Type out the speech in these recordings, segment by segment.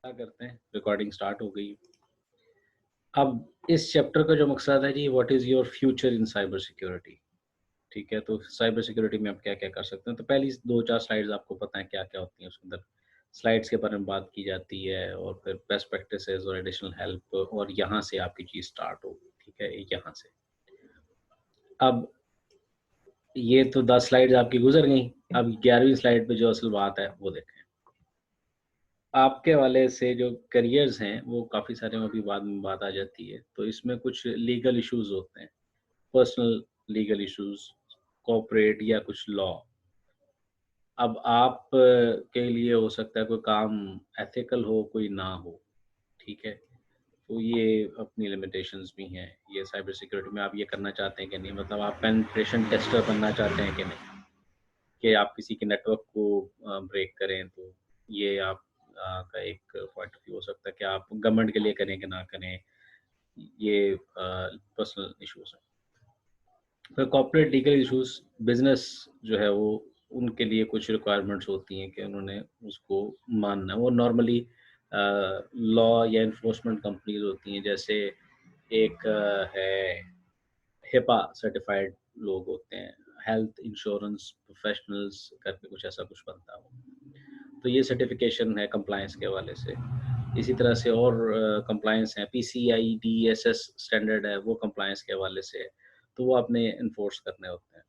क्या करते हैं, रिकॉर्डिंग स्टार्ट हो गई। अब इस चैप्टर का जो मकसद है जी, what is your future in cyber security. ठीक है, तो साइबर सिक्योरिटी में आप क्या-क्या कर सकते हैं। तो पहली 2-4 स्लाइड्स आपको पता है क्या-क्या होती हैं उसके अंदर। स्लाइड्स के बारे में बात की जाती है और फिर बेस्ट प्रैक्टिसेस और एडिशनल हेल्प, और यहाँ से आपकी चीज़ स्टार्ट होगी, ठीक है, यहाँ से। अब ये तो 10 स्लाइड्स आपकी गुज़र गईं, अब 11वीं स्लाइड पे जो असल बात है वो देखें। आपके वाले से जो करियर्स हैं, वो काफ़ी सारे अभी बाद में बात आ जाती है। तो इसमें कुछ लीगल इश्यूज़ होते हैं, पर्सनल लीगल इश्यूज़, कॉर्पोरेट या कुछ लॉ। अब आप के लिए हो सकता है कोई काम एथिकल हो, कोई ना हो, ठीक है? तो ये अपनी लिमिटेशंस भी हैं। ये साइबर सिक्योरिटी में आप ये करना चाहते हैं कि नहीं? मतलब आप पेनिट्रेशन टेस्टर बनना चाहते हैं कि नहीं? कि आप किसी के नेटवर्क को ब्रेक करें, तो ये आप का एक पॉइंट ऑफ व्यू हो सकता है कि आप गवर्नमेंट के लिए करें कि ना करें, ये पर्सनल इश्यूज़ हैं। फिर कॉर्पोरेट लीगल इश्यूज़, बिज़नेस जो है वो उनके लिए कुछ रिक्वायरमेंट्स होती हैं कि उन्होंने उसको मानना है। वो नॉर्मली लॉ या एनफोर्समेंट कंपनीज़ होती हैं, जैसे एक है हिपा सर्टिफाइड लोग होते हैं, हेल्थ इंश्योरेंस प्रोफेशनल्स करके कुछ ऐसा कुछ बनता है वो। तो ये सर्टिफिकेशन है कंप्लायंस के हवाले से। इसी तरह से और कंप्लायंस हैं, पीसीआई डीएसएस स्टैंडर्ड है, वो कंप्लायंस के हवाले से है, तो वो आपने एनफोर्स करने होते हैं।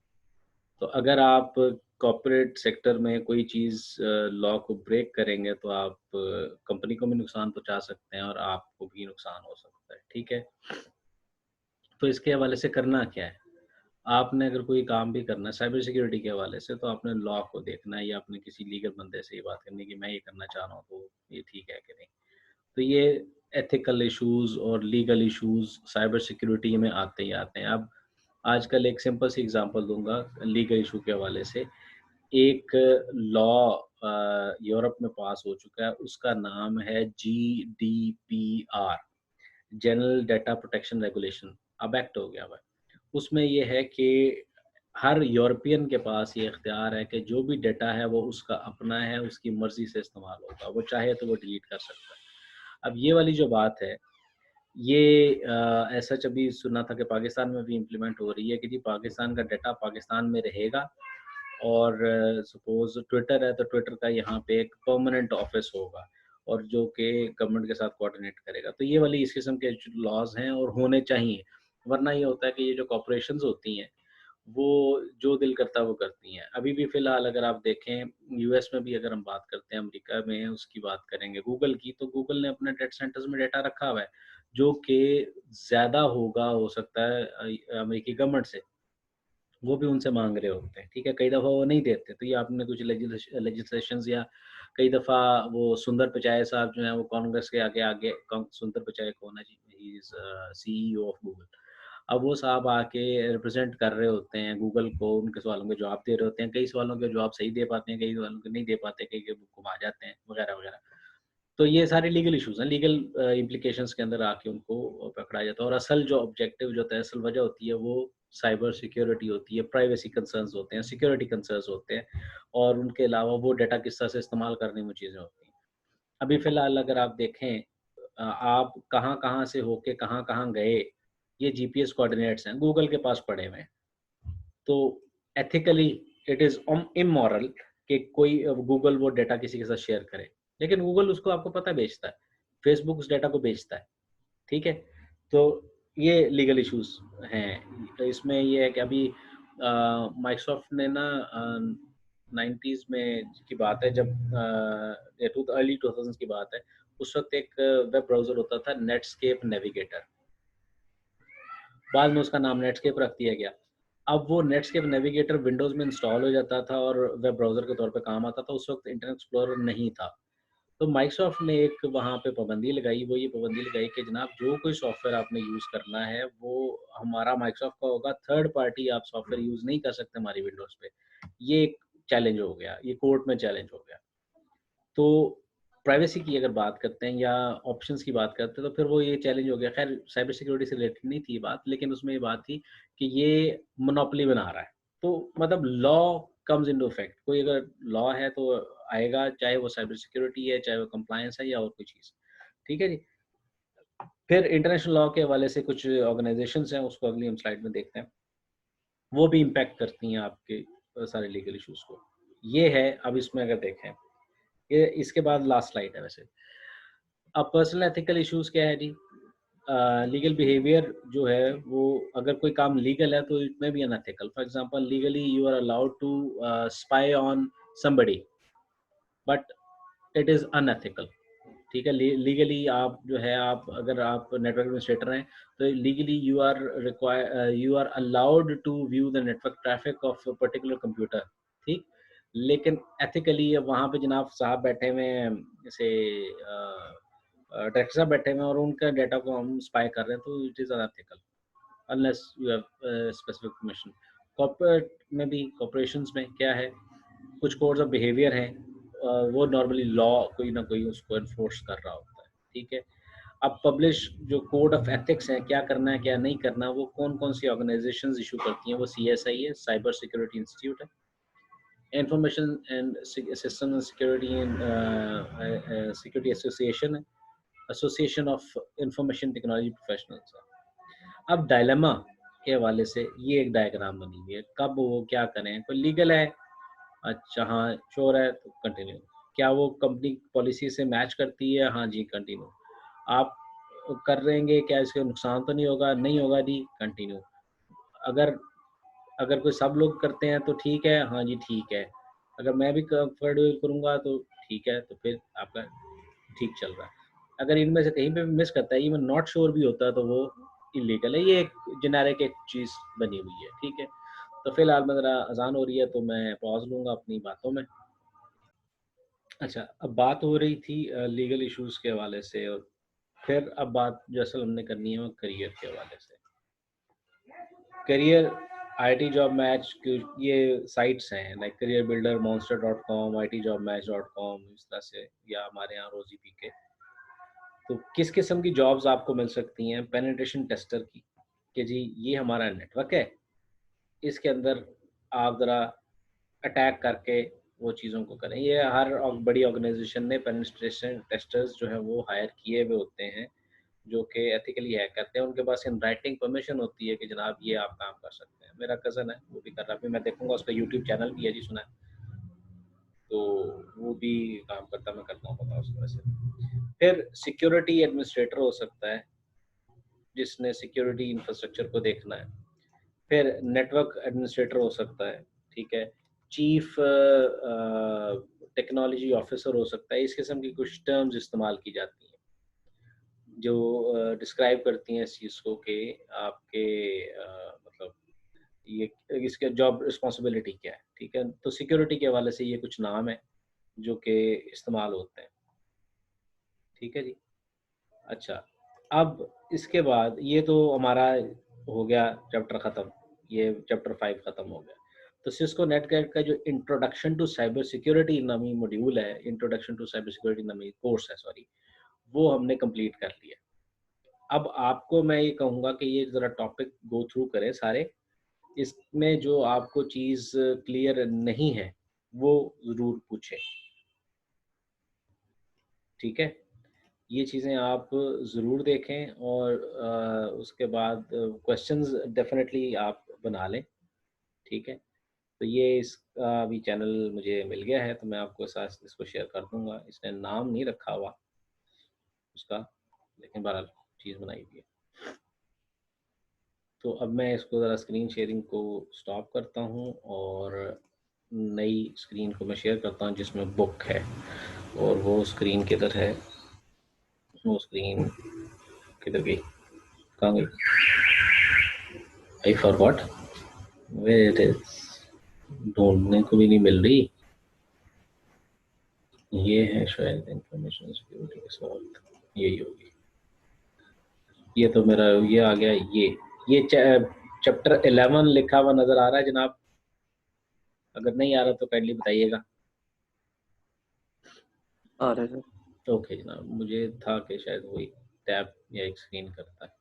तो अगर आप कॉर्पोरेट सेक्टर में कोई चीज़ लॉ को ब्रेक करेंगे, तो आप कंपनी को भी नुकसान पहुँचा सकते हैं और आपको भी नुकसान हो सकता है, ठीक है? तो इसके हवाले से करना क्या है? आपने अगर कोई काम भी करना है साइबर सिक्योरिटी के हवाले से, तो आपने लॉ को देखना है या आपने किसी लीगल बंदे से ये बात करनी है कि मैं ये करना चाह रहा हूँ, तो ये ठीक है कि नहीं। तो ये एथिकल इश्यूज़ और लीगल इश्यूज़ साइबर सिक्योरिटी में आते ही आते हैं। अब आजकल एक सिंपल सी एग्ज़ाम्पल दूँगा लीगल इश्यू के हवाले से। एक लॉ यूरोप में पास हो चुका है, उसका नाम है GDPR, general data protection regulation, अब एक्ट हो गया हुआ है। उसमें ये है कि हर यूरोपियन के पास ये इख्तियार है कि जो भी डाटा है वो उसका अपना है, उसकी मर्ज़ी से इस्तेमाल होगा, वो चाहे तो वो डिलीट कर सकता है। अब ये वाली जो बात है, ये ऐसा अभी सुना था कि पाकिस्तान में भी इम्प्लीमेंट हो रही है कि जी पाकिस्तान का डाटा पाकिस्तान में रहेगा, और सपोज़ ट्विटर है, तो ट्विटर का यहाँ पे एक परमानेंट ऑफ़िस होगा और जो कि गवर्नमेंट के साथ कोऑर्डिनेट करेगा। तो ये वाली इस किस्म के जो लॉज़ हैं और होने चाहिए, वरना ये होता है कि ये जो कॉर्पोरेशंस होती हैं, वो जो दिल करता है वो करती हैं। अभी भी फ़िलहाल अगर आप देखें, यूएस में भी अगर हम बात करते हैं, अमेरिका में उसकी बात करेंगे, गूगल की, तो गूगल ने अपने डेटा सेंटर्स में डेटा रखा हुआ है, जो कि ज़्यादा होगा हो सकता है अमेरिकी गवर्नमेंट से। वो भी उनसे माँग रहे होते हैं, ठीक है? कई दफ़ा वो नहीं देते, तो ये आपने कुछ लेजिस्लेशंस या कई दफ़ा वो सुंदर पिचाई साहब जो हैं, वो कांग्रेस के आगे आगे सुंदर पिचाई कौन है जी? He is CEO of Google. अब वो साहब आके रिप्रेज़ेंट कर रहे होते हैं गूगल को, उनके सवालों के जवाब दे रहे होते हैं। कई सवालों के जवाब सही दे पाते हैं, कई सवालों के नहीं दे पाते, कई के घुमा जाते हैं, वगैरह-वगैरह। तो ये सारे लीगल इश्यूज़ हैं, लीगल इम्प्लीकेशंस के अंदर आके उनको पकड़ा जाता है, और असल जो ऑब्जेक्टिव जो होता है, असल वजह होती है, वो साइबर सिक्योरिटी होती है, प्राइवेसी कंसर्न्स होते हैं, सिक्योरिटी कंसर्न्स होते हैं, और उनके अलावा वो डाटा किस तरह से इस्तेमाल करने में चीज़ें होती हैं। अभी फ़िलहाल अगर आप देखें, आप कहाँ-कहाँ से होके कहाँ-कहाँ गए, ये जीपीएस कोऑर्डिनेट्स हैं, गूगल के पास पड़े हुए हैं। तो एथिकली इट इज़ इमोरल कि कोई गूगल वो डाटा किसी के साथ शेयर करे। लेकिन गूगल उसको आपको पता है बेचता है। फेसबुक उस डाटा को बेचता है, ठीक है? तो ये लीगल इश्यूज़ हैं। तो इसमें ये है कि अभी माइक्रोसॉफ्ट ने ना 90s में की बात है, जब या अर्ली 2000s की बात है, उस वक़्त एक वेब ब्राउज़र होता था, नेटस्केप नेविगेटर। बाद में उसका नाम नेटस्केप रख दिया गया। अब वो नेटस्केप नेविगेटर विंडोज़ में इंस्टॉल हो जाता था और वेब ब्राउज़र के तौर पे काम आता था। उस वक़्त इंटरनेट एक्सप्लोरर नहीं था। तो माइक्रोसॉफ्ट ने एक वहाँ पे पाबंदी लगाई, वो ये पाबंदी लगाई कि जनाब जो कोई सॉफ्टवेयर आपने यूज़ करना है, वो हमारा माइक्रोसॉफ्ट का होगा, थर्ड पार्टी आप सॉफ्टवेयर यूज़ नहीं कर सकते हमारी विंडोज़ पे। ये एक चैलेंज हो गया, ये कोर्ट में चैलेंज हो गया। तो प्राइवेसी की अगर बात करते हैं या ऑप्शंस की बात करते हैं, तो फिर वो ये चैलेंज हो गया। ख़ैर साइबर सिक्योरिटी से रिलेटेड नहीं थी ये बात, लेकिन उसमें ये बात थी कि ये मोनोपोली बना रहा है। तो मतलब लॉ कम्स इनटू इफेक्ट। कोई अगर लॉ है तो आएगा, चाहे वो साइबर सिक्योरिटी है, चाहे वो कंप्लायंस है या और कोई चीज़। ठीक है जी। फिर इंटरनेशनल लॉ के हवाले से कुछ ऑर्गेनाइजेशंस हैं, उसको अगली हम स्लाइड में देखते हैं। वो भी इम्पैक्ट करती हैं आपके सारे लीगल इश्यूज़ को। ये है, अब इसमें अगर देखें, ये इसके बाद लास्ट स्लाइड है वैसे। अब पर्सनल एथिकल इश्यूज़ क्या है जी? लीगल बिहेवियर जो है वो, अगर कोई काम लीगल है तो it may be unethical. For example, legally you are allowed to spy on somebody, but it is unethical. ठीक है, लीगली आप जो है, आप अगर आप नेटवर्क एडमिनिस्ट्रेटर हैं तो legally you are allowed to view the network traffic of particular computer. ठीक, लेकिन एथिकली वहाँ पे जनाब साहब बैठे हुए हैं, जैसे डायरेक्टर साहब बैठे हुए हैं और उनका डाटा को हम स्पाई कर रहे हैं, तो it is unethical unless you have specific permission. Corporate में भी, कॉर्पोरेशंस में क्या है, कुछ कोड्स ऑफ बिहेवियर हैं, वो नॉर्मली लॉ कोई ना कोई उसको एनफोर्स कर रहा होता है। ठीक है, अब पब्लिश जो कोड ऑफ एथिक्स है, क्या करना है क्या नहीं करना, वो कौन कौन सी ऑर्गेनाइजेशंस इशू करती हैं, वो CSI है, साइबर सिक्योरिटी इंस्टीट्यूट है, information and system security and security association है, association of information technology professionals है। अब डायलेमा के हवाले से ये एक डायग्राम बनी हुई है, कब वो क्या करें, कोई लीगल है, अच्छा हाँ श्योर है तो कंटिन्यू। क्या वो कंपनी पॉलिसी से मैच करती है, हाँ जी कंटिन्यू। आप कर रहेंगे, क्या इसके नुकसान तो नहीं होगा, नहीं होगा जी कंटिन्यू। अगर अगर कोई सब लोग करते हैं तो ठीक है, हाँ जी ठीक है। अगर मैं भी कंफर्टेबल करूँगा तो ठीक है, तो फिर आपका ठीक चल रहा है। अगर इनमें से कहीं पे भी मिस करता है, इवन नॉट श्योर भी होता है, तो वो इलीगल है। ये एक जेनेरिक एक चीज़ बनी हुई है, ठीक है। तो फिलहाल मैं ज़रा अज़ान हो रही है तो मैं पॉज़ लूँगा अपनी बातों में। अच्छा, अब बात हो रही थी लीगल इश्यूज़ के हवाले से, और फिर अब बात जो असल हमने करनी है वो करियर के हवाले से। करियर, आईटी जॉब मैच की ये साइट्स हैं, like career builder, monster.com, itjobmatch.com, इस तरह से, या हमारे यहाँ रोज़ी पीके। तो किस किस्म की जॉब्स आपको मिल सकती हैं? पेनिट्रेशन टेस्टर की, कि जी ये हमारा नेटवर्क है, इसके अंदर आप ज़रा अटैक करके वो चीज़ों को करें। ये हर बड़ी ऑर्गेनाइजेशन ने पेनिट्रेशन टेस्टर्स जो हैं वो हायर किए हुए होते हैं, जो कि एथिकली हैक करते हैं। उनके पास इन राइटिंग परमिशन होती है कि जनाब ये आप काम कर सकते हैं। मेरा कज़न है, वो भी कर रहा है, अभी मैं देखूँगा, उसका यूट्यूब चैनल भी है जी, सुना है। तो वो भी काम करता है, मैं करता हूँ पता उसको वैसे। फिर सिक्योरिटी एडमिनिस्ट्रेटर हो सकता है, जिसने सिक्योरिटी इंफ्रास्ट्रक्चर को देखना है। फिर नेटवर्क एडमिनिस्ट्रेटर हो सकता है, ठीक है। चीफ टेक्नोलॉजी ऑफिसर हो सकता है। इस किस्म की कुछ टर्म्स इस्तेमाल की जाती हैं, जो डिस्क्राइब करती हैं इस चीज़ को कि आपके मतलब ये इसका जॉब रिस्पॉन्सिबिलिटी क्या है, ठीक है। तो सिक्योरिटी के हवाले से ये कुछ नाम है जो कि इस्तेमाल होते हैं, ठीक है जी। अच्छा, अब इसके बाद ये तो हमारा हो गया चैप्टर ख़त्म, ये चैप्टर 5 ख़त्म हो गया। तो सिस्को नेटगेट का जो इंट्रोडक्शन टू साइबर सिक्योरिटी नामी मॉड्यूल है, इंट्रोडक्शन टू साइबर सिक्योरिटी नामी कोर्स है सॉरी, वो हमने कंप्लीट कर लिया। अब आपको मैं ये कहूँगा कि ये ज़रा टॉपिक गो थ्रू करें सारे, इसमें जो आपको चीज़ क्लियर नहीं है, वो ज़रूर पूछें, ठीक है? ये चीज़ें आप ज़रूर देखें, और उसके बाद क्वेश्चंस डेफ़िनेटली आप बना लें, ठीक है? तो ये इसका भी चैनल मुझे मिल गया है, तो मैं आपको साथ इसको शेयर कर दूँगा। इसने नाम नहीं रखा हुआ उसका, लेकिन बहरहाल चीज़ बनाई हुई है। तो अब मैं इसको ज़रा स्क्रीन शेयरिंग को स्टॉप करता हूँ, और नई स्क्रीन को मैं शेयर करता हूँ जिसमें बुक है, और वो स्क्रीन किधर है? वो स्क्रीन किधर गई? कहाँ गई? I forgot where it is, ढूंढने को भी नहीं मिल रही। ये है शायद इंफॉर्मेशन सिक्योरिटी के साथ, यही होगी। ये तो मेरा ये आ गया, ये चैप्टर 11 लिखा हुआ नजर आ रहा है जनाब? अगर नहीं आ रहा तो काइंडली बताइएगा। आ रहे हैं। ओके जनाब, मुझे था कि शायद वही टैब या एक स्क्रीन करता है।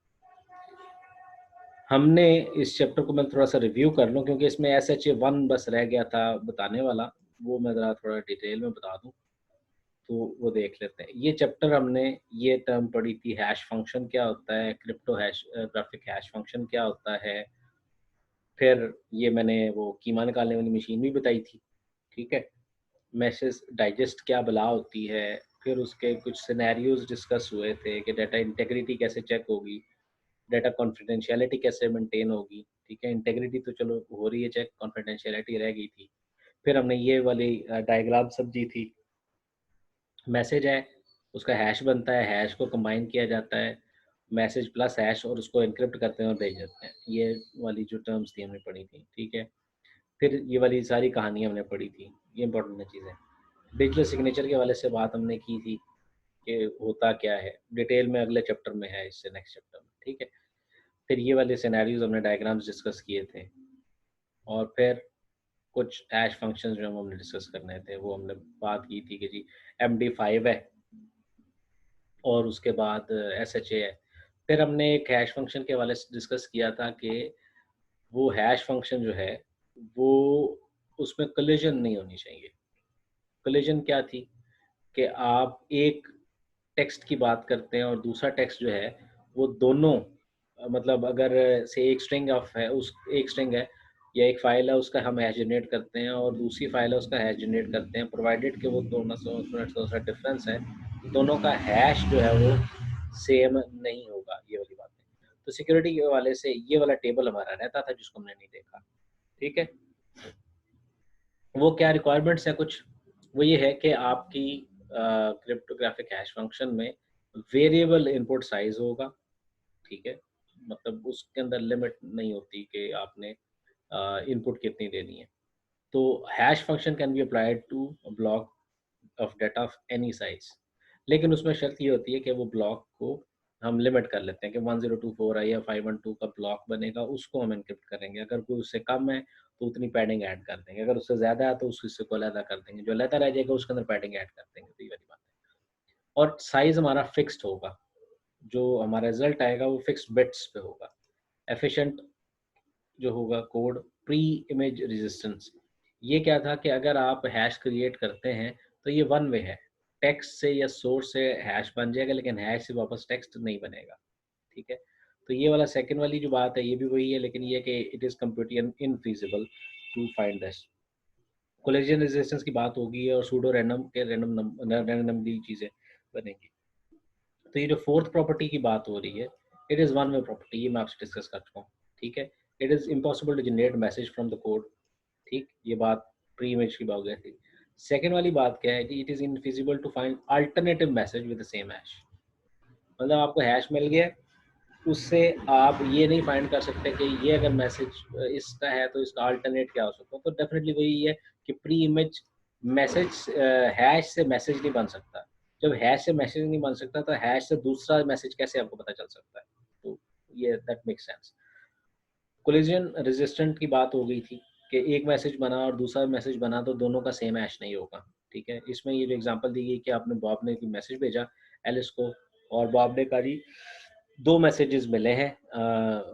हमने इस चैप्टर को मैं थोड़ा सा रिव्यू कर लूँ क्योंकि इसमें SHA1 बस रह गया था बताने वाला, वो मैं ज़रा थोड़ा डिटेल में बता दूँ, तो वो देख लेते हैं। ये चैप्टर हमने ये टर्म पढ़ी थी, हैश फंक्शन क्या होता है, crypto hash graphic hash function क्या होता है, फिर ये मैंने वो कीमा निकालने वाली मशीन भी बताई थी, ठीक है? मैसेज डाइजेस्ट क्या बला होती है, फिर उसके कुछ सिनेरियोज़ डिस्कस हुए थे कि डाटा इंटीग्रिटी कैसे चेक होगी, डाटा कॉन्फिडेंशियलिटी कैसे मेंटेन होगी, ठीक है? इंटीग्रिटी तो चलो हो रही है चेक, कॉन्फिडेंशियलिटी रह गई थी। फिर हमने ये वाली डायग्राम समझी थी, मैसेज है, उसका हैश बनता है, हैश को कंबाइन किया जाता है, मैसेज प्लस हैश और उसको एन्क्रिप्ट करते हैं और भेज देते हैं। ये वाली जो टर्म्स थी हमने पढ़ी थी, ठीक है? फिर ये वाली सारी कहानी हमने पढ़ी थी, ये इंपॉर्टेंट चीज़ है। डिजिटल सिग्नेचर के हवाले से बात हमने की थी कि होता क्या है, डिटेल में अगले चैप्टर में है, इससे नेक्स्ट चैप्टर में, ठीक है? फिर ये वाले सिनेरियोज़ हमने डायग्राम्स डिस्कस किए थे और फिर कुछ हैश फंक्शंस जो हमने डिस्कस करने थे, वो हमने बात की थी कि जी MD5 है और उसके बाद SHA है। फिर हमने एक हैश फंक्शन के हवाले से डिस्कस किया था कि वो हैश फंक्शन जो है, वो उसमें कोलिजन नहीं होनी चाहिए। कोलिजन क्या थी कि आप एक टेक्स्ट की बात करते हैं और दूसरा टेक्स्ट जो है, वो दोनों मतलब अगर से एक स्ट्रिंग ऑफ है, उस एक स्ट्रिंग है या एक फ़ाइल है, उसका हम हैश जनरेट करते हैं और दूसरी फ़ाइल है, उसका हैश जनरेट करते हैं, प्रोवाइडेड कि वो दोनों से थोड़ा-सा डिफरेंस है, दोनों का हैश जो है वो सेम नहीं होगा, ये वाली बात है। तो सिक्योरिटी के हवाले से ये वाला टेबल हमारा रहता था जिसको हमने नहीं देखा, ठीक है? वो क्या रिक्वायरमेंट्स हैं कुछ, वो ये है कि आपकी क्रिप्टोग्राफिक हैश फंक्शन में वेरिएबल इनपुट साइज़ होगा, ठीक है? मतलब उसके अंदर लिमिट नहीं होती कि आपने इनपुट कितनी देनी है। तो hash function can be applied to a block of data of any size, लेकिन उसमें शर्त ये होती है कि वो ब्लॉक को हम लिमिट कर लेते हैं कि 1024 है या 512 का ब्लॉक बनेगा, उसको हम एन्क्रिप्ट करेंगे। अगर कोई उससे कम है, तो उतनी पैडिंग ऐड कर देंगे, अगर उससे ज़्यादा है, तो उस हिस्से को अलग कर देंगे, जो अलहदा रह जाएगा उसके अंदर पैडिंग ऐड कर देंगे, तो ये वाली बात है। और साइज़ हमारा फिक्स्ड होगा, जो हमारा रिज़ल्ट आएगा वो फिक्स्ड बिट्स पे होगा। एफिशिएंट जो होगा कोड, प्री इमेज रेजिस्टेंस, ये क्या था कि अगर आप हैश क्रिएट करते हैं तो ये वन वे है, टेक्स्ट से या सोर्स से हैश बन जाएगा लेकिन हैश से वापस टेक्स्ट नहीं बनेगा, ठीक है? तो ये वाला सेकंड वाली जो बात है ये भी वही है, लेकिन ये कि it is computationally infeasible to find this. Collision resistance की बात होगी और सूडो रैंडम के रैंडमली चीज़ें बनेंगी। तो ये जो फोर्थ प्रॉपर्टी की बात हो रही है, it is one way property, ये मैं आपसे डिस्कस कर चुका हूँ, ठीक है? It is impossible to generate message from the code, ठीक? ये बात प्री इमेज की बात हो गई थी। सेकंड वाली बात क्या है कि it is infeasible to find alternative message with the same hash. मतलब आपको हैश मिल गया, उससे आप ये नहीं फाइंड कर सकते कि ये अगर मैसेज इसका है तो इसका अल्टरनेट क्या हो सकता है। तो डेफिनेटली वही है कि प्री इमेज मैसेज हैश से मैसेज नहीं बन सकता। जब हैश से मैसेज नहीं बन सकता तो हैश से दूसरा मैसेज कैसे आपको पता चल सकता है? तो ये that makes sense. Collision resistant की बात हो गई थी कि एक मैसेज बना और दूसरा मैसेज बना तो दोनों का सेम हैश नहीं होगा, ठीक है? इसमें ये जो एग्जांपल दी गई कि आपने बॉब ने मैसेज भेजा एलिस को और बॉब ने कहा जी 2 मैसेजेस मिले हैं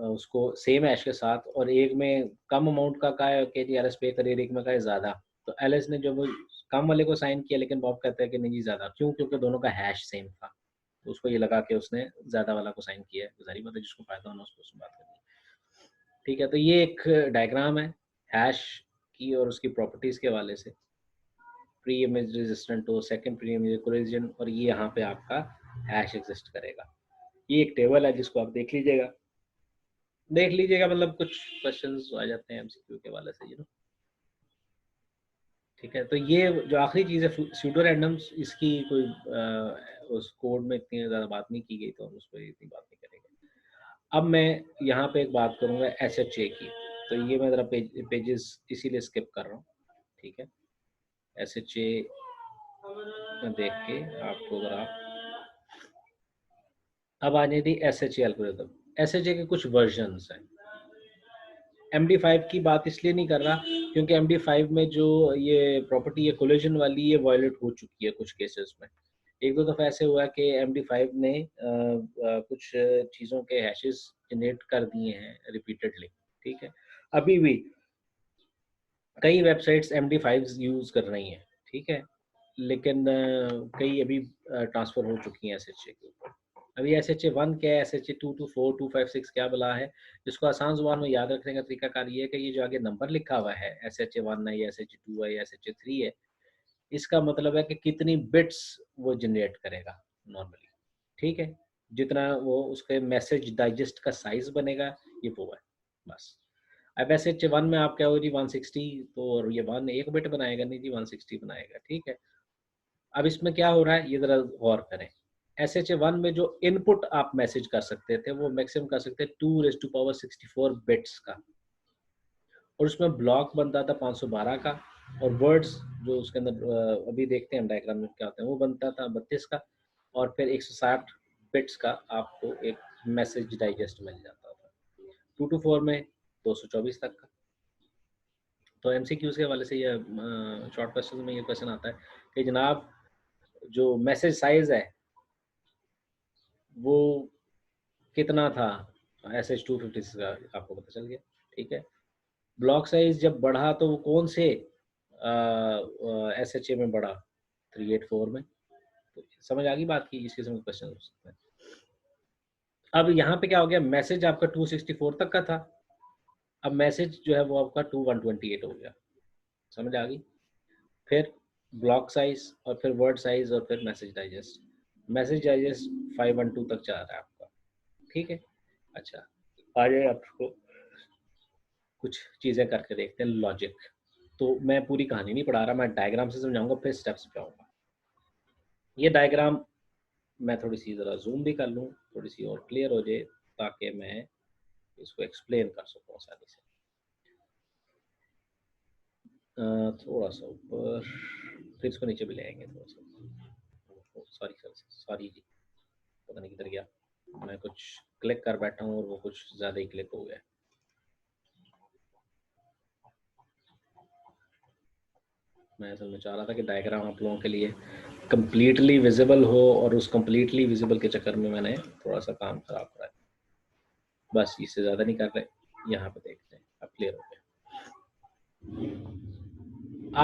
उसको सेम हैश के साथ और एक में कम अमाउंट का कहा है कि जी एलिस पे करिए, एक में कहा है ज़्यादा। तो एलिस ने जब वो कम वाले को साइन किया लेकिन बॉब कहता है कि नहीं जी ज़्यादा, क्यों? क्योंकि दोनों का हैश सेम था। तो उसको ये लगा कि उसने ज़्यादा वाला को साइन किया है, तो ज़ाहिर बात है जिसको फ़ायदा होना उसको उससे बात करनी है। ठीक है, तो ये एक डायग्राम है हैश की और उसकी प्रॉपर्टीज़ के हवाले से। प्री इमेज रेजिस्टेंट हो, सेकंड प्री इमेज कोलिजन और ये यहाँ पे आपका हैश एग्जिस्ट करेगा। ये एक टेबल है जिसको आप देख लीजिएगा मतलब कुछ क्वेश्चंस आ जाते हैं एमसीक्यू के हवाले से, ठीक है? तो ये जो आखिरी चीज़ है सूडो रैंडम्स, इसकी कोई उस कोड में इतनी ज़्यादा बात नहीं की गई तो हम उस पर इतनी बात नहीं करेंगे। अब मैं यहाँ पे एक बात करूँगा SHA की, तो ये मैं ज़रा पेजेस इसीलिए स्किप कर रहा हूँ, ठीक है? SHA में देख के आपको ज़रा अब आने दी SHA एल्गोरिथम। SHA के कुछ वर्जन्स हैं। MD5 की बात इसलिए नहीं कर रहा क्योंकि MD5 में जो ये प्रॉपर्टी है कोलिजन वाली, ये वायलेट हो चुकी है कुछ केसेस में। एक दो दफ़ा ऐसे हुआ कि MD5 ने कुछ चीज़ों के हैशेस जनरेट कर दिए हैं रिपीटेडली, ठीक है। अभी भी कई वेबसाइट्स MD5 यूज़ कर रही हैं, ठीक है। लेकिन कई अभी ट्रांसफ़र हो चुकी हैं SHA के ऊपर। अभी SHA-1 क्या है, SHA-2 to 4, 2, 5, 6 क्या बला है, जिसको आसान ज़ुबान में याद रखने का तरीकाकार ये है कि ये जो आगे नंबर लिखा हुआ है, SHA-1 है या SHA-2 है या SHA-3 है, इसका मतलब है कि कितनी बिट्स वो जनरेट करेगा नॉर्मली, ठीक है? जितना वो उसके मैसेज डाइजेस्ट का साइज़ बनेगा, ये वो है, बस। अब SHA-1 में आप कहोगे जी 160 तो और ये 1 1 बिट बनाएगा, नहीं जी 160 बनाएगा, ठीक है? अब इसमें क्या हो रहा है, ये ज़रा गौर करें। SHA-1 में जो इनपुट आप मैसेज कर सकते थे, वो मैक्सिमम कर सकते हैं 2 64 बिट्स का और उसमें ब्लॉक बनता था 512 का और वर्ड्स जो उसके अंदर अभी देखते हैं हम डायग्राम में क्या होता है, वो बनता था 32 का और फिर 160 बिट्स का आपको एक मैसेज डाइजेस्ट मिल जाता था। 2 to 4 में 224 तक का। तो एमसीक्यूज़ के हवाले से ये शॉर्ट क्वेश्चन में ये क्वेश्चन आता है कि जनाब जो मैसेज साइज़ है, वो कितना था? SH-256 का आपको पता चल गया, ठीक है। ब्लॉक साइज़ जब बढ़ा तो वो कौन से SHA में बढ़ा? 384 में। तो समझ आ गई बात की? इस किस्म के क्वेश्चन हो सकते हैं। अब यहाँ पे क्या हो गया, मैसेज आपका 264 तक का था, अब मैसेज जो है वो आपका 128 हो गया। समझ आ गई? फिर ब्लॉक साइज़ और फिर वर्ड साइज़ और फिर मैसेज डाइजेस्ट। मैसेज डाइजेस्ट 512 तक जा रहा है आपका, ठीक है? अच्छा, आगे आपको कुछ चीज़ें करके देखते हैं लॉजिक। तो मैं पूरी कहानी नहीं पढ़ा रहा, मैं डायग्राम से समझाऊँगा फिर स्टेप्स पे आऊँगा। ये डायग्राम मैं थोड़ी-सी ज़रा ज़ूम भी कर लूँ, थोड़ी-सी और क्लियर हो जाए ताकि मैं इसको एक्सप्लेन कर सकूँ आसानी से। थोड़ा-सा ऊपर फिर इसको नीचे भी ले आएँगे थोड़ा-सा। सॉरी जी, पता नहीं किधर गया। मैं कुछ क्लिक कर बैठा हूँ और वो कुछ ज़्यादा ही क्लिक हो गया। मैं असल में चाह रहा था कि डायग्राम आप लोगों के लिए कंप्लीटली विजिबल हो और उस कंप्लीटली विजिबल के चक्कर में मैंने थोड़ा-सा काम खराब करा है। बस इससे ज़्यादा नहीं कर रहे, यहाँ पे देखते हैं, अब क्लियर हो गया।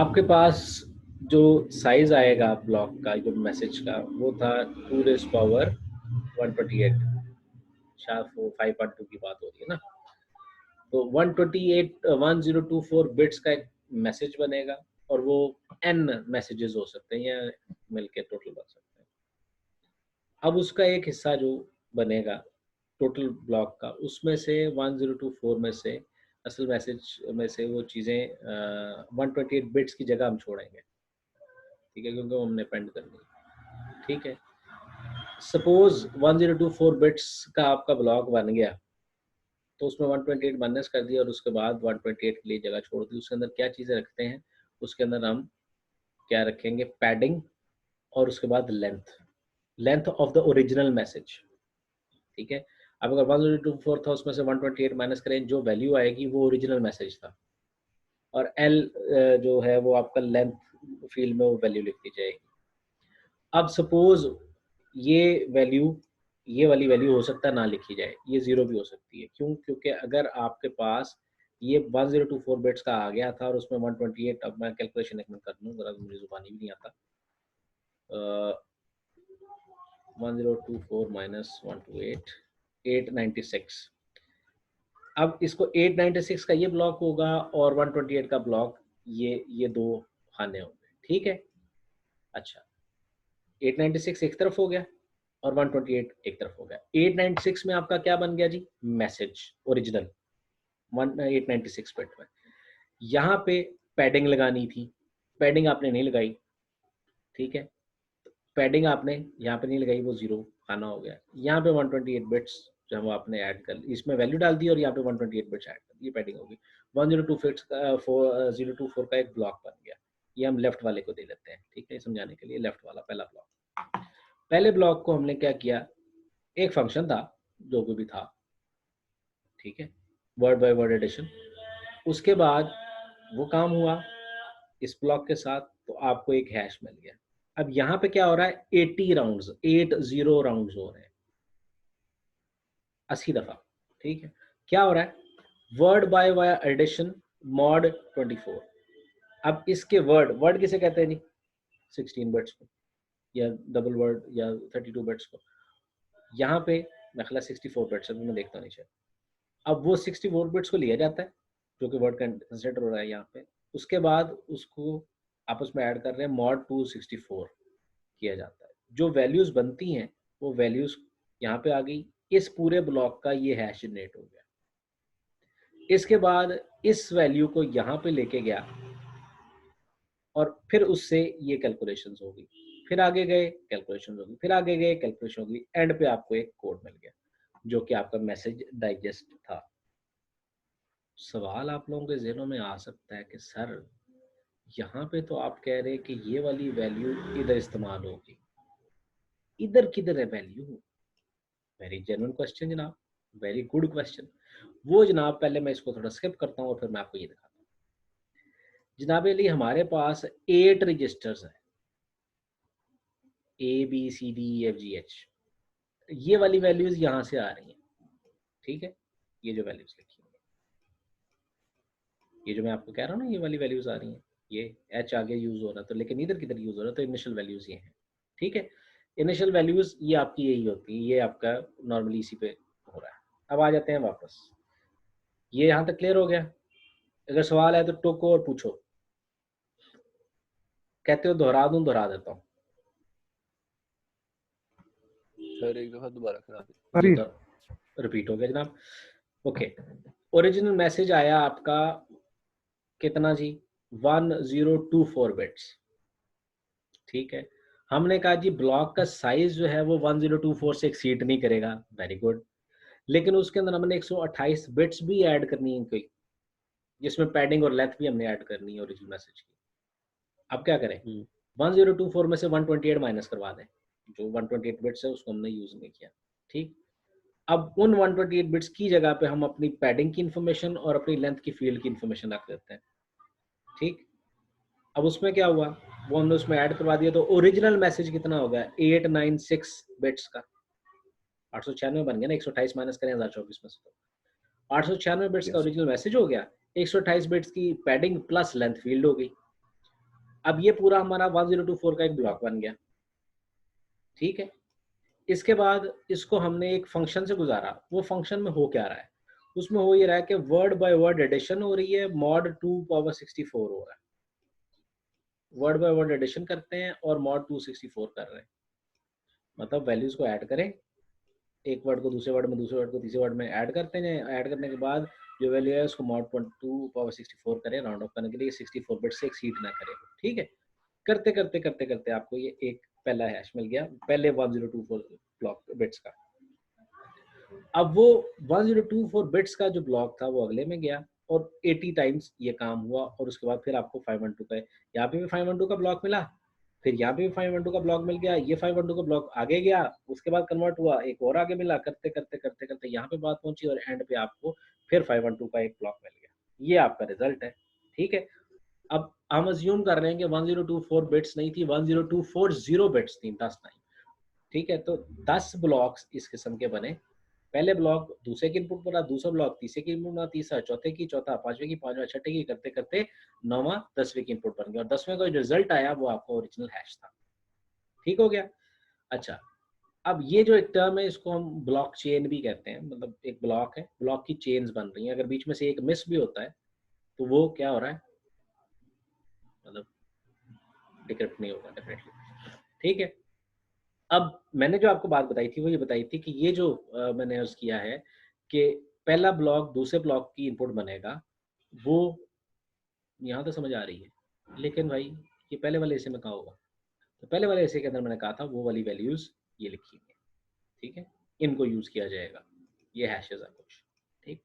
आपके पास जो साइज़ आएगा ब्लॉक का, जो मैसेज का, वो था 2 रेज़ पावर 128, शायद वो 5.2 की बात हो रही है ना? तो 128 1024 बिट्स का एक मैसेज बनेगा और वो n मैसेजेस हो सकते हैं या मिलके टोटल बन सकते हैं। अब उसका एक हिस्सा जो बनेगा टोटल ब्लॉक का, उसमें से 1024 में से असल मैसेज में से वो चीज़ें 128 बिट्स की जगह हम छोड़ेंगे, ठीक है? क्योंकि वो हमने अपेंड करनी है, ठीक है? सपोज़ 1024 बिट्स का आपका ब्लॉक बन गया, तो उसमें 128 माइनस कर दिया और उसके बाद 128 के लिए जगह छोड़ दी। उसके अंदर क्या चीज़ें रखते हैं, उसके अंदर हम क्या रखेंगे, पैडिंग और उसके बाद length, length of the original message, ठीक है? अब अगर 1024 था उसमें से 128 माइनस करें, जो वैल्यू आएगी वो ओरिजिनल मैसेज था और एल जो है वो आपका लेंथ फील्ड में वो वैल्यू लिख दी जाएगी। अब सपोज़ ये वैल्यू, ये वाली वैल्यू हो सकता है ना लिखी जाए, ये 0 भी हो सकती है। क्यों? क्योंकि अगर आपके पास ये 1024 बिट्स का आ गया था और उसमें 128, अब मैं कैलकुलेशन एक मिनट कर लूँ, ज़रा मुझे ज़ुबानी भी नहीं आता। 1024 माइनस 128, 896। अब इसको 896 का ये ब्लॉक होगा और 128 का ब्लॉक, ये 2 खाने होंगे, ठीक है? अच्छा, 896 एक तरफ हो गया और 128 एक तरफ हो गया। 896 में आपका क्या बन गया जी? मैसेज ओरिजिनल 896 बिट में। यहाँ पे पैडिंग लगानी थी, पैडिंग आपने नहीं लगाई, ठीक है? पैडिंग आपने यहाँ पे नहीं लगाई, वो 0 खाना हो गया। यहाँ पे 128 बिट्स जब आपने ऐड कर ली, इसमें वैल्यू डाल दी और यहाँ पे 128 बिट्स ऐड कर दी, ये पैडिंग होगी। 1024 का एक ब्लॉक बन गया। ये हम लेफ्ट वाले को दे लेते हैं, ठीक है? समझाने के लिए लेफ्ट वाला पहला ब्लॉक। पहले ब्लॉक को हमने क्या किया, एक फंक्शन था, जो कोई भी था, ठीक है? Word by word addition. उसके बाद वो काम हुआ इस ब्लॉक के साथ, तो आपको एक हैश मिल गया। अब यहाँ पे क्या हो रहा है, 80 राउंड्स, 80 राउंड्स हो रहे हैं 80 दफा। ठीक है, क्या हो रहा है, word by via addition mod 24। अब इसके वर्ड, वर्ड किसे कहते हैं जी, 16 बिट्स को, या डबल वर्ड या 32 बिट्स को। यहाँ पे मैं ख्याल 64 बिट्स है, मैं देखता नहीं चाहिए। अब वो 64 बिट्स को लिया जाता है जो कि वर्ड कंसिडर हो रहा है यहाँ पे, उसके बाद उसको आपस में ऐड कर रहे हैं, मॉड 264 किया जाता है। जो वैल्यूज बनती हैं वो वैल्यूज यहाँ पे आ गई, इस पूरे ब्लॉक का ये हैश जनरेट हो गया। इसके बाद इस वैल्यू को यहाँ पे लेके गया और फिर उससे ये कैलकुलेशंस होगी, फिर आगे गए कैलकुलेशन होगी, फिर आगे गए कैलकुलेशन होगी, एंड पे आपको एक कोड मिल गया जो कि आपका मैसेज डाइजेस्ट था। सवाल आप लोगों के ज़हनों में आ सकता है कि सर यहाँ पे तो आप कह रहे हैं कि ये वाली वैल्यू इधर इस्तेमाल होगी, इधर किधर है वैल्यू? वेरी जेन्युइन क्वेश्चन जनाब, वेरी गुड क्वेश्चन। वो जनाब पहले मैं इसको थोड़ा स्किप करता हूँ और फिर मैं आपको ये दिखाता हूँ। जनाब अली हमारे पास 8 रजिस्टर्स हैं, ABCDEFGH, ये वाली वैल्यूज यहाँ से आ रही हैं। ठीक है, ये जो वैल्यूज लिखी हैं, ये जो मैं आपको कह रहा हूँ ना, ये वाली वैल्यूज आ रही हैं, ये H आगे यूज हो रहा है, तो लेकिन इधर किधर यूज हो रहा है, तो इनिशियल वैल्यूज ये हैं। ठीक है, इनिशियल वैल्यूज ये आपकी यही होती है, ये आपका नॉर्मली इसी पे हो रहा है। अब आ जाते हैं वापस, ये यहाँ तक क्लियर हो गया? अगर सवाल है तो टोको और पूछो, कहते हो दोहरा दूं, दोहरा देता हूँ। सर एक दफा दोबारा करा जी तो रिपीट हो गया जनाब। ओके, ओरिजिनल मैसेज आया आपका कितना जी, 1024 बिट्स। ठीक है, हमने कहा जी ब्लॉक का साइज जो है वो 1024 से एक्सीड नहीं करेगा, वेरी गुड। लेकिन उसके अंदर हमने 128 बिट्स भी ऐड करनी है कोई, जिसमें पैडिंग और लेंथ भी हमने ऐड करनी है ओरिजिनल मैसेज की। अब क्या करें, 1024 में से 128 माइनस करवा दें, जो 128 बिट्स है उसको हमने यूज नहीं किया। ठीक, अब उन 128 बिट्स की जगह पे हम अपनी पैडिंग की इंफॉर्मेशन और अपनी लेंथ की फील्ड की इंफॉर्मेशन रख देते हैं। ठीक, अब उसमें क्या हुआ, वो हमने उसमें ऐड करवा दिया, तो ओरिजिनल मैसेज कितना हो गया, 896 बिट्स का, 896 बन गया ना, 128 माइनस करें 1024 में से, तो 896 बिट्स का ओरिजिनल मैसेज हो गया, 128 बिट्स की पैडिंग प्लस लेंथ फील्ड हो गई। अब ये पूरा हमारा 1024 का एक ब्लॉक बन गया। ठीक है, इसके बाद इसको हमने एक फंक्शन से गुजारा, वो फंक्शन में हो क्या रहा है, उसमें हो ये रहा है कि वर्ड बाय वर्ड एडिशन हो रही है, मॉड 2 पावर 64 हो रहा है, वर्ड बाय वर्ड एडिशन करते हैं और मॉड 264 कर रहे हैं। मतलब वैल्यूज को ऐड करें, एक वर्ड को दूसरे वर्ड में, दूसरे वर्ड को तीसरे वर्ड में ऐड करते हैं, ऐड करने के बाद जो वैल्यू है उसको मॉड 2 पावर 64 करें, राउंड ऑफ करने के लिए 64 बिट से एक्सीड ना करे। ठीक है, करते करते करते करते आपको ये एक पहला हैश मिल गया, पहले 1024 ब्लॉक बिट्स का। अब वो 1024 बिट्स का जो ब्लॉक था वो अगले में गया और 80 टाइम्स ये काम हुआ, और उसके बाद फिर आपको 512 का, यहाँ पे भी 512 का ब्लॉक मिला, फिर यहाँ पे भी 512 का ब्लॉक मिल गया, ये 512 का ब्लॉक आगे गया, उसके बाद कन्वर्ट हुआ, एक और आगे मिला, करते करते करते करते यहाँ पे बात पहुंची और एंड पे आपको फिर 512 का एक ब्लॉक मिल गया। ये आपका रिजल्ट है। ठीक है, अब हम अज्यूम कर रहे हैं कि 1024 बिट्स नहीं थी, 10240 बिट्स थी, 10 नहीं। ठीक है, तो 10 ब्लॉक्स इस किस्म के बने, पहले ब्लॉक दूसरे की इनपुट बना, दूसरा ब्लॉक तीसरे की इनपुट बना, तीसरा चौथे की, चौथा पांचवे की, पांचवा छठे की, करते करते नौवां 10वें की इनपुट बन गया, और 10वें का जो रिजल्ट आया वो आपका ओरिजिनल हैश था। ठीक हो गया? अच्छा, अब ये जो एक टर्म है इसको हम ब्लॉक चेन भी कहते हैं, मतलब एक ब्लॉक है, ब्लॉक की चेन्स बन रही हैं, अगर बीच में से एक मिस भी होता है तो वो क्या हो रहा है, मतलब डिक्रिप्ट नहीं होगा डेफिनेटली। ठीक है, अब मैंने जो आपको बात बताई थी वो ये बताई थी कि ये जो मैंने अर्ज किया है कि पहला ब्लॉक दूसरे ब्लॉक की इनपुट बनेगा, वो यहाँ तो समझ आ रही है, लेकिन भाई ये पहले वाले हिस्से में कहाँ होगा, तो पहले वाले हिस्से के अंदर मैंने कहा था वो वाली वैल्यूज ये लिखी हुई है। ठीक है, इनको यूज किया जाएगा, ये हैशेस है कुछ। ठीक,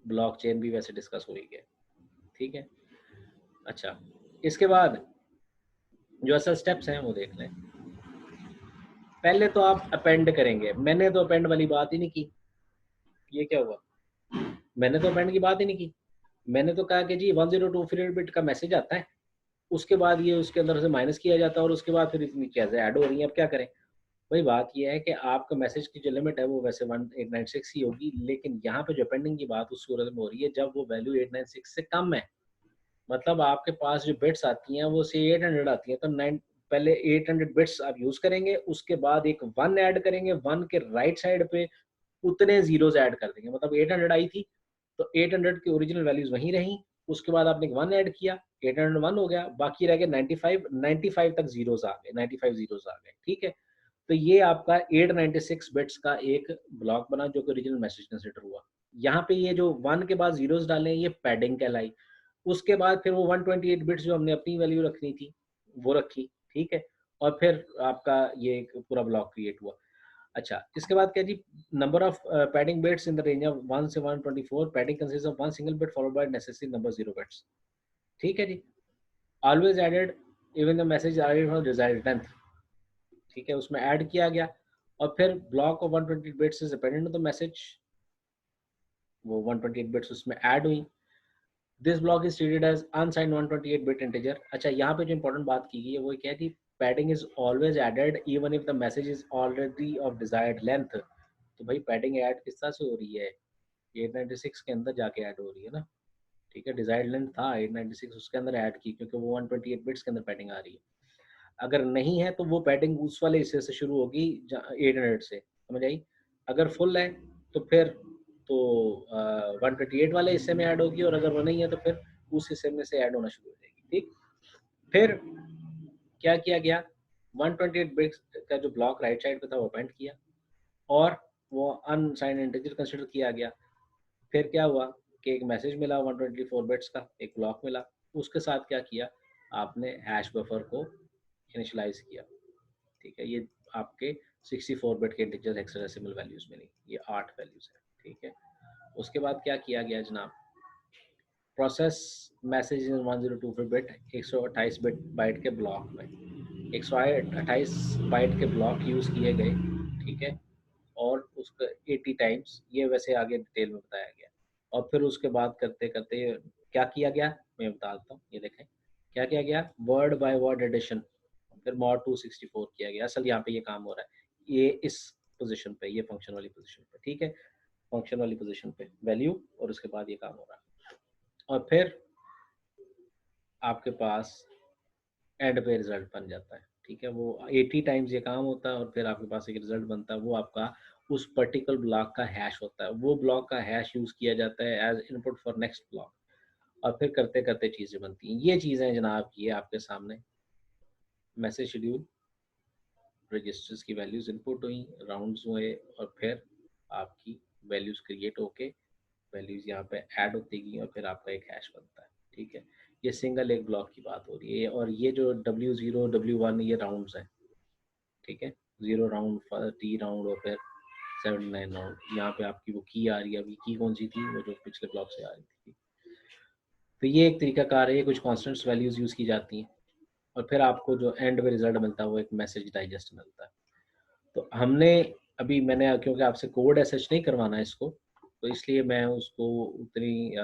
ब्लॉक चेन भी वैसे डिस्कस हो ही गया। ठीक है, अच्छा, इसके बाद जो असल स्टेप्स हैं वो देख लें। पहले तो आप अपेंड करेंगे, मैंने तो अपेंड वाली बात ही नहीं की। ये क्या हुआ, मैंने तो अपेंड की बात ही नहीं की, मैंने तो कहा कि जी 102 बिट का मैसेज आता है, उसके बाद ये उसके अंदर से माइनस किया जाता है और उसके बाद फिर इतनी चीज़ें ऐड हो रही हैं, अब क्या करें? वही बात ये है कि आपका मैसेज की जो लिमिट है वो वैसे 1896 ही होगी, लेकिन यहाँ पे जो पेंडिंग की बात उस सूरत में हो रही है जब वो वैल्यू 896 से कम है। मतलब आपके पास जो बिट्स आती हैं वो से 800 आती हैं, तो 9 पहले 800 बिट्स आप यूज़ करेंगे, उसके बाद एक 1 ऐड करेंगे, 1 के राइट साइड पे उतने ज़ीरोज़ ऐड कर देंगे। मतलब 800 आई थी, तो 800 की ओरिजिनल वैल्यूज़ वहीं रहीं, उसके बाद आपने 1 ऐड किया, 801 हो गया, बाकी रह गए 95, 95 तक ज़ीरोज़ आ गए, 95 ज़ीरोज़ आ गए, ठीक है? तो ये आपका 896 बिट्स का एक ब्लॉक बना जो कि ओरिजिनल मैसेज कंसिडर हुआ। यहाँ पे ये जो 1 के बाद ज़ीरोज़ डाले हैं ये पैडिंग कहलाई। उसके बाद फिर वो 128 बिट्स जो हमने अपनी वैल्यू रखनी थी, वो रखी, ठीक है? और फिर आपका ये एक पूरा ब्लॉक क्रिएट हुआ। अच्छा, इसके बाद क्या जी, number of padding bits in the range of 1 से 124, padding consist of 1 single bit followed by necessary number 0 bits. ठीक है जी? Always added even the message added from desired length. ठीक है, उसमें ऐड किया गया और फिर block of 128 bits is dependent on the message, वो 128 बिट्स उसमें ऐड हुई। This block is treated as unsigned 128 bit integer. अच्छा, यहाँ पे जो इंपॉर्टेंट बात की गई है वो क्या है कि padding is always added even if the message is already of desired length. तो भाई पैडिंग ऐड किस तरह से हो रही है? 896 के अंदर जाके ऐड हो रही है ना, ठीक है? डिजायर्ड लेंथ था 896, उसके अंदर ऐड की क्योंकि वो 128 बिट्स के अंदर पैडिंग आ रही है। अगर नहीं है तो वो पैडिंग उस वाले हिस्से से शुरू होगी 800 से, समझ आई? अगर फुल है तो फिर तो 128 वाले हिस्से में ऐड होगी और अगर वो नहीं है तो फिर उस हिस्से में से ऐड होना शुरू हो जाएगी, ठीक? फिर क्या किया गया, 128 बिट्स का जो ब्लॉक राइट साइड पे था वो अपेंड किया और वो अनसाइंड इंटीजर कंसिडर किया गया। फिर क्या हुआ कि एक मैसेज मिला 124 बिट्स का, एक ब्लॉक मिला, उसके साथ क्या किया आपने, हैश बफर को इनिशियलाइज किया। ठीक है, ये आपके 64 बिट के इंटीजर हेक्साडेसिमल वैल्यूज में नहीं, ये 8 वैल्यूज है, ठीक है? उसके बाद क्या किया गया जनाब, process message in 1024 bit 128 bit byte के ब्लॉक में 128 बाइट के ब्लॉक यूज किए गए, ठीक है? और उसका 80 टाइम्स, ये वैसे आगे डिटेल में बताया गया। और फिर उसके बाद करते करते क्या किया गया, मैं बता देता हूँ, ये देखें क्या किया गया, वर्ड बाय वर्ड एडिशन, फिर मॉड 264 किया गया। असल यहाँ पे ये काम हो रहा है, ये इस पोजीशन पे, ये फंक्शन वाली पोजीशन पे, ठीक है? फंक्शन वाली पोजीशन पे वैल्यू और उसके बाद ये काम हो रहा है। और फिर आपके पास एंड पे रिजल्ट बन जाता है, ठीक है? वो 80 टाइम्स ये काम होता है और फिर आपके पास एक रिजल्ट बनता है, वो आपका उस पर्टिकुलर ब्लॉक का हैश होता है। वो ब्लॉक का हैश यूज किया जाता है as input for next block और फिर करते करते चीजें बनती हैं। ये चीजें जनाब ये आपके सामने मैसेज शेड्यूल, रजिस्टर्स की वैल्यूज इनपुट हुई, राउंड्स हुए और फिर आपकी वैल्यूज क्रिएट होके वैल्यूज यहाँ पे ऐड होती गई और फिर आपका एक हैश बनता है, ठीक है? ये सिंगल एक ब्लॉक की बात हो रही है और ये जो W0 W1 ये राउंड्स हैं, ठीक है? 0 राउंड, T राउंड और फिर 79 राउंड। यहाँ पे आपकी वो की आ रही है, अभी की कौन सी थी, वो जो पिछले ब्लॉक से आ रही थी। तो ये एक तरीका कार है, कुछ कॉन्स्टेंट्स वैल्यूज यूज की जाती हैं और फिर आपको जो एंड में रिजल्ट मिलता है वो एक मैसेज डाइजेस्ट मिलता है। तो हमने अभी मैंने क्योंकि आपसे कोड एसएच नहीं करवाना है इसको, तो इसलिए मैं उसको उतनी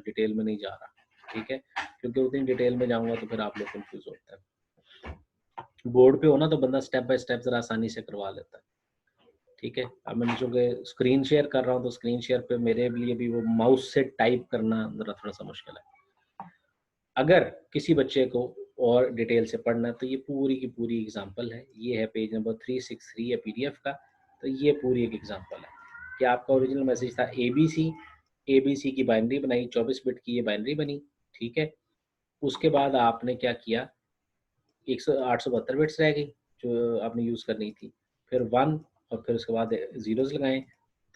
डिटेल में नहीं जा रहा, ठीक है? क्योंकि उतनी डिटेल में जाऊंगा तो फिर आप लोग कंफ्यूज होते हैं। बोर्ड पे हो ना तो बंदा स्टेप बाय स्टेप जरा आसानी से करवा लेता है, ठीक है? अब मैं चूंकि स्क्रीन शेयर कर रहा हूँ तो स्क्रीन शेयर पे मेरे लिए भी वो माउस से टाइप करना जरा थोड़ा सा मुश्किल है। अगर किसी बच्चे को और डिटेल से पढ़ना है तो ये पूरी की पूरी एग्जांपल है, ये है पेज नंबर 363 है पीडीएफ का। तो ये पूरी एक एग्जांपल है कि आपका ओरिजिनल मैसेज था एबीसी, एबीसी की बाइनरी बनाई, 24 बिट की ये बाइनरी बनी, ठीक है? उसके बाद आपने क्या किया, 872 बिट्स रह गई जो आपने यूज़ करनी थी, फिर 1 और फिर उसके बाद ज़ीरोज़ लगाएं,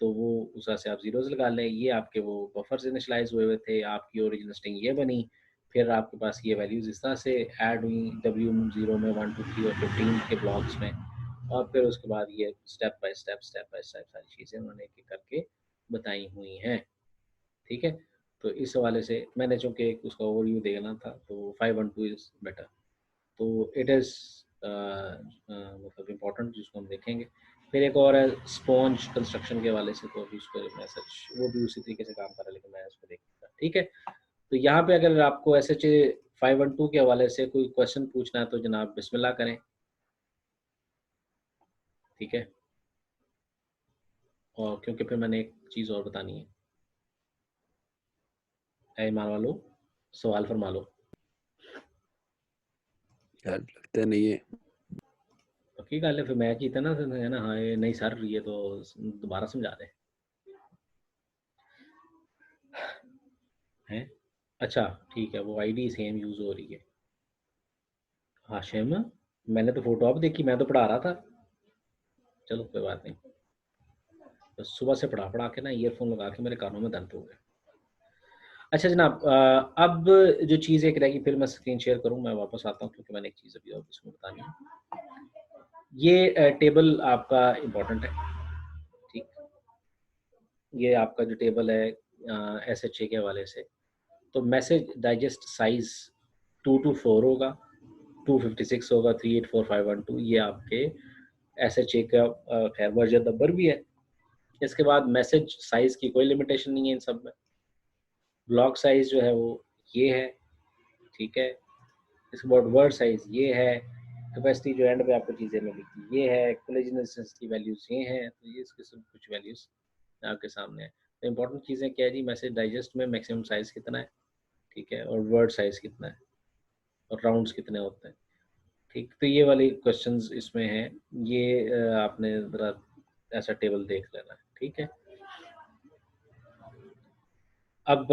तो वो उस तरह से आप ज़ीरोज़ लगा लें। ये आपके वो बफर से इनिशियलाइज़ हुए हुए थे, आपकी ओरिजिनल स्ट्रिंग ये बनी, फिर आपके पास ये वैल्यूज़ इस तरह से ऐड हुई W0 में 1 2 3 और 15 के ब्लॉक्स में और फिर उसके बाद ये स्टेप बाय स्टेप सारी चीज़ें उन्होंने एक-एक करके बताई हुई हैं, ठीक है? तो इस हवाले से मैंने चूँकि उसका ओवरव्यू देना था तो 512 इज़ बेटर। तो इट इज़ मतलब इम्पोर्टेंट जिसको हम देखेंगे। फिर एक और है स्पॉन्ज कंस्ट्रक्शन के हवाले से, तो अभी उसको मैसेज वो भी उसी तरीके से काम कर रहा है लेकिन मैं इसको देखूँगा, ठीक है? तो यहाँ पे अगर आपको SHA 512 के हवाले से कोई क्वेश्चन पूछना है तो जनाब बिस्मिल्लाह करें, ठीक है। और क्योंकि फिर मैंने एक चीज़ और बतानी है। ऐ ईमान वालो सवाल फरमा लो। यार लगता नहीं है। पक्की गल है, फिर मैं कीता ना है ना। हाँ ये नहीं सर, ये तो दोबारा समझा दे हैं। अच्छा ठीक है, वो आईडी सेम यूज़ हो रही है। हाशिम, मैंने तो फोटो अब देखी, मैं तो पढ़ा रहा था। चलो कोई बात नहीं, तो सुबह से पढ़ा के ना ईयरफोन लगा के मेरे कानों में दर्द हो गया। अच्छा जनाब, अब जो चीज़ एक रहेगी, फिर मैं स्क्रीन शेयर करूँ, मैं वापस आता हूँ क्योंकि मैंने एक चीज़ अभी और इसमें बतानी है। ये टेबल आपका इम्पोर्टेंट है, ठीक। ये आपका जो टेबल है SHA के हवाले से, तो मैसेज डाइजेस्ट साइज 224 होगा, 256 होगा, 384 512, ये आपके SHA का खैर वर्जन नंबर भी है। इसके बाद मैसेज साइज की कोई लिमिटेशन नहीं है इन सब में। ब्लॉक साइज जो है वो ये है, ठीक है। इसके बाद वर्ड साइज ये है, कैपेसिटी जो एंड पे आपको चीज़ें मिलेगी ये है, कोलिजन रेजिस्टेंस की वैल्यूज ये हैं, तो ये इसके सब कुछ वैल्यूज आपके सामने है। तो इंपॉर्टेंट चीज़ें क्या है जी, मैसेज डाइजेस्ट में मैक्सिमम साइज कितना है, ठीक है, और वर्ड साइज कितना है, और राउंड्स कितने होते हैं, ठीक। तो ये वाली क्वेश्चंस इसमें हैं, ये आपने ज़रा ऐसा टेबल देख लेना है, ठीक है। अब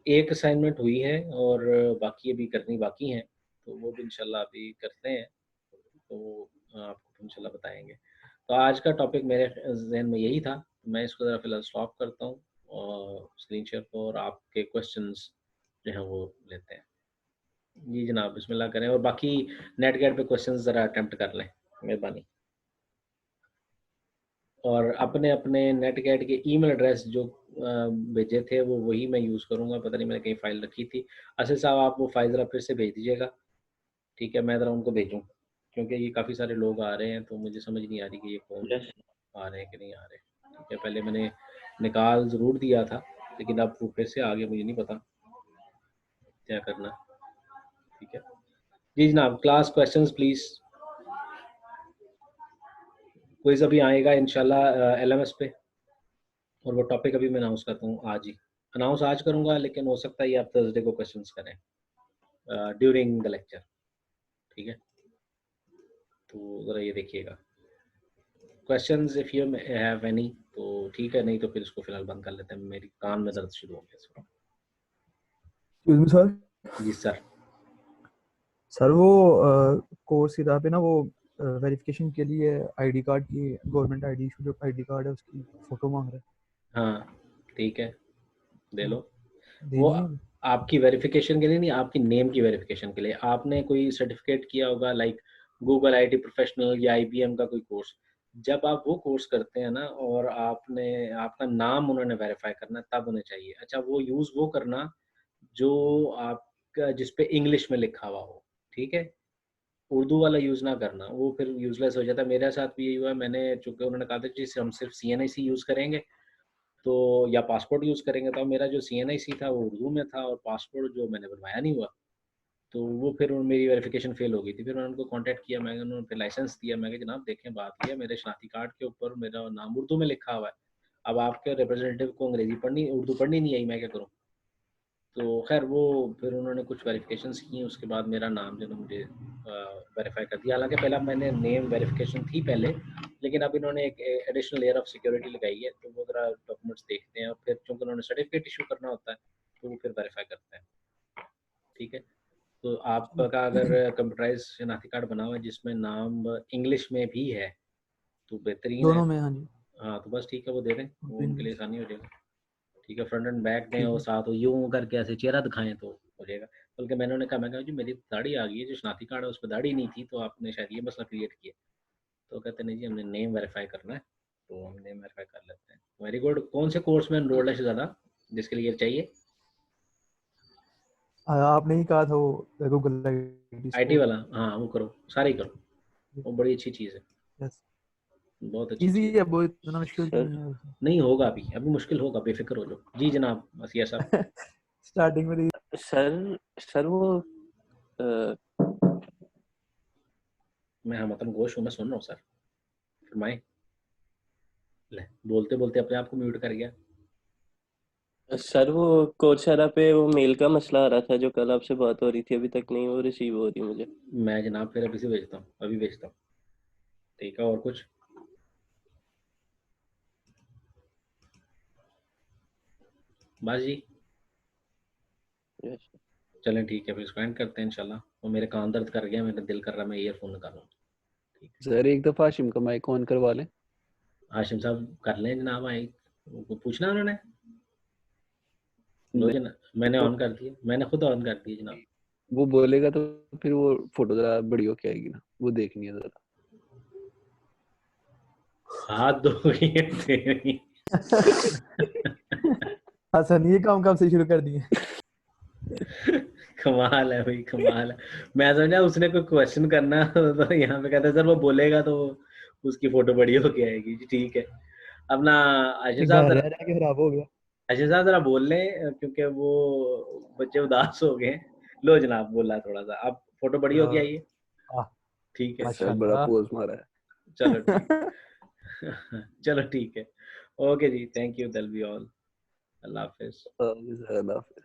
एक असाइनमेंट हुई है और बाकी अभी करनी बाकी हैं, तो वो भी इंशाल्लाह अभी करते हैं, तो आपको इंशाल्लाह बताएंगे। तो आज का टॉपिक मेरे जहन में यही था, मैं इसको ज़रा फिलहाल स्टॉप करता हूँ और स्क्रीन शेयर को, और आपके क्वेश्चंस जो हैं वो लेते हैं। जी जनाब बिस्मिल्लाह करें, और बाकी नेट गैट पे क्वेश्चंस ज़रा अटेम्प्ट कर लें, मेहरबानी। और अपने अपने नेट गैट के ईमेल एड्रेस जो भेजे थे वो वही मैं यूज़ करूँगा। पता नहीं मैंने कहीं फ़ाइल रखी थी। असद साहब आप वो फ़ाइल ज़रा फिर से भेज दीजिएगा, ठीक है। मैं ज़रा उनको भेजूँ क्योंकि ये काफ़ी सारे लोग आ रहे हैं, तो मुझे समझ नहीं आ रही कि ये कौन आ रहे हैं कि नहीं आ रहे, ठीक है। पहले मैंने निकाल ज़रूर दिया था, लेकिन अब वो फिर से आ गया, मुझे नहीं पता क्या करना, ठीक है। जी जनाब, क्लास क्वेश्चंस प्लीज़। क्विज़ अभी आएगा इंशाल्लाह LMS पे, और वो टॉपिक अभी मैं अनाउंस करता हूँ आज ही। अनाउंस आज करूँगा, लेकिन हो सकता है ये आप थर्सडे को क्वेश्चंस करें ड्यूरिंग द लेक्चर, ठीक है। तो ज़रा ये देखिएगा questions if you have any, तो ठीक है, नहीं तो फिर इसको फिलहाल बंद कर लेते हैं, मेरी कान में दर्द शुरू हो गया इस वक्त। Excuse me sir. जी सर। सर वो कोर्स की तरह पे ना वो वेरिफिकेशन के लिए आईडी कार्ड की, गवर्नमेंट आईडी जो आईडी कार्ड है उसकी फोटो मांग रहा है। हाँ ठीक है, दे लो। वो देनी है? आपकी वेरिफिकेशन के लिए नहीं, आपकी नेम की वेरिफिकेशन के लिए। आपने कोई सर्टिफिकेट किया होगा लाइक गूगल IT प्रोफेशनल या IBM का कोई कोर्स। जब आप वो कोर्स करते हैं ना, और आपने आपका नाम उन्होंने वेरीफाई करना, तब होने चाहिए। अच्छा वो यूज़ वो करना जो आपका जिस पे इंग्लिश में लिखा हुआ हो, ठीक है। उर्दू वाला यूज़ ना करना, वो फिर यूज़लेस हो जाता है। मेरे साथ भी यही हुआ है। मैंने चूँकि उन्होंने कहा था कि हम सिर्फ CNIC यूज़ करेंगे, तो या पासपोर्ट यूज़ करेंगे, तो मेरा जो CNIC था वो उर्दू में था, और पासपोर्ट जो मैंने बनवाया नहीं हुआ, तो वो फिर मेरी वेरिफिकेशन फेल हो गई थी। फिर मैंने उनको कांटेक्ट किया, मैंने उन्होंने फिर लाइसेंस दिया। मैं कहा जनाब देखें, बात ये है, मेरे शनाख्ती कार्ड के ऊपर मेरा नाम उर्दू में लिखा हुआ है, अब आपके रिप्रेजेंटेटिव को अंग्रेजी पढ़नी, उर्दू पढ़नी नहीं आई, मैं क्या करूँ। तो खैर वो फिर उन्होंने कुछ वेरिफिकेशंस की, उसके बाद मेरा नाम जो है मुझे वेरीफाई कर दिया। हालांकि पहला मैंने नेम वेरिफिकेशन थी पहले, लेकिन अब इन्होंने एक एडिशनल लेयर ऑफ सिक्योरिटी लगाई है, तो वो ज़रा डॉक्यूमेंट्स देखते हैं, और फिर चूँकि उन्होंने सर्टिफिकेट इशू करना होता है, तो वो फिर वेरीफाई करते हैं, ठीक है। तो आपका अगर कंप्यूटराइज शनाख्ती कार्ड बना हुआ है जिसमें नाम इंग्लिश में भी है, तो बेहतरीन है। दोनों में? हाँ जी। हाँ तो बस ठीक है, वो दे दें, वो उनके लिए आसानी हो जाएगी, ठीक है। फ्रंट एंड बैक दें, ठीक और है। साथ वो यूं करके ऐसे चेहरा दिखाएं तो हो जाएगा। बल्कि मैंने उन्हें कहा, मैं कहा जी मेरी दाढ़ी आ गई है, जो शनाख्ती कार्ड है उस पर दाढ़ी नहीं थी, तो आपने शायद ये मसला क्रिएट किया। तो कहते नहीं जी, हमने नेम वेरीफाई करना है, तो हम नेम वेरीफाई कर लेते हैं। Very good. कौन से कोर्स में एनरोल्ड है शहजादा जिसके लिए चाहिए? आपने ही कहा था वो गूगल आईडी IT सपोर्ट। वाला, हाँ वो करो, सारे ही करो, वो बड़ी अच्छी चीज़ है, यस। बहुत अच्छी इजी चीज़ है, है। वो इतना मुश्किल तो सर नहीं है। नहीं होगा, अभी अभी मुश्किल होगा, बेफिक्र हो जाओ। जी जनाब, असिया साहब। स्टार्टिंग में सर वो मैं हमतन गोश हूँ, मैं सुन रहा हूँ सर, फरमाएं। ले बोलते बोलते अपने आप को म्यूट कर गया। सर वो कोर्सेरा पे वो मेल का मसला आ रहा था जो कल आपसे बात हो रही थी, अभी तक नहीं वो रिसीव हो रही मुझे। मैं जनाब फिर अभी से भेजता हूँ, अभी भेजता हूँ। ठीक है, और कुछ? बस जी, Yes. चलें ठीक है, फिर इसको एंड करते हैं इंशाल्लाह। और मेरे कान दर्द कर गया, मेरा दिल कर रहा है मैं ईयरफोन निकालूं। ठीक है सर एक दफा हाशिम का माइक ऑन करवा लें। हाशिम साहब कर लें जनाब, आई पूछना उन्होंने। लो जनाब, मैंने ऑन कर दिया, मैंने खुद ऑन कर दिया जनाब। वो बोलेगा तो फिर वो फोटो जरा बड़ी होके आएगी ना, वो देखनी है जरा। हाथ धोगी तेरी। हसन ये काम कब से शुरू कर दिए? कमाल है भाई, कमाल है। मैं समझा उसने कोई क्वेश्चन करना तो यहाँ पे कहता सर वो बोलेगा तो उसकी फोटो बड़ी होके आएगी जी। ठीक है, अपना आशिम साहब घर जरा, रह रह के खराब हो गया। आशिम साहब जरा बोल लें क्योंकि वो बच्चे उदास हो गए। लो जनाब बोला थोड़ा सा, अब फोटो बड़ी होके आई है। आह, ठीक है, सर बड़ा माशाल्लाह। पोज मारा है। चलो ठीक चलो ठीक है, ओके जी, थैंक यू, दैल be all. Allah Hafiz. Sir, Allah Hafiz.